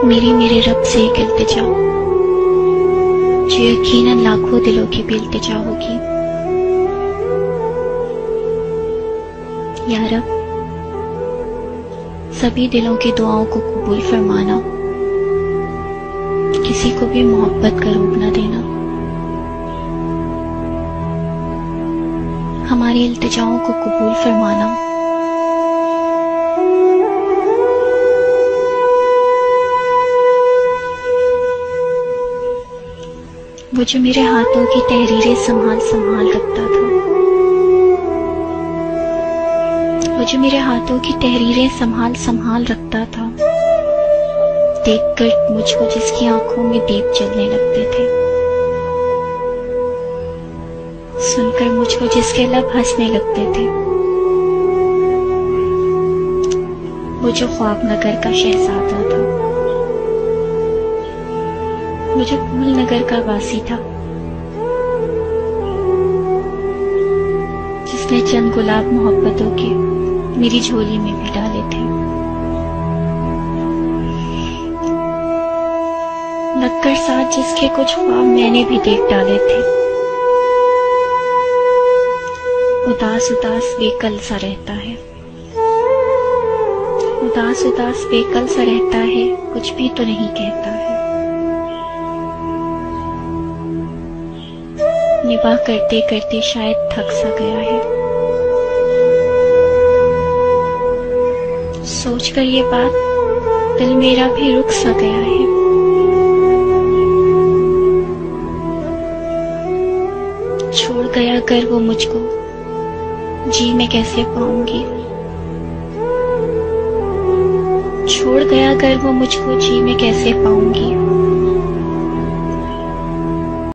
मेरे रब से एक इल्तिजा जो यकीनन लाखों दिलों की भी इल्तिजा होगी। या रब, सभी दिलों की दुआओं को कबूल फरमाना, किसी को भी मोहब्बत का रूप न देना। हमारी इल्तिजाओं को कबूल फरमाना। वो जो मेरे हाथों की तहरीरें संभाल संभाल रखता था, वो जो मेरे हाथों की तहरीरें संभाल संभाल रखता था, देखकर मुझको जिसकी आंखों में दीप जलने लगते थे, सुनकर मुझको जिसके लब हंसने लगते थे, वो जो ख्वाब नगर का शहजादा था, वो जो फूल नगर का वासी था, जिसने चंद गुलाब मोहब्बतों के मेरी झोली में भी डाले थे। नक्कर साथ जिसके कुछ ख्वाब मैंने भी देख डाले थे, उदास उदास बेकल सा रहता है, उदास उदास बेकल सा रहता है, कुछ भी तो नहीं कहता है। निबाह करते करते शायद थक सा गया है। सोचकर ये बात दिल मेरा भी रुक सा गया है। छोड़ गया अगर वो मुझको, जी मैं कैसे पाऊंगी। छोड़ गया अगर वो मुझको, जी मैं कैसे पाऊंगी।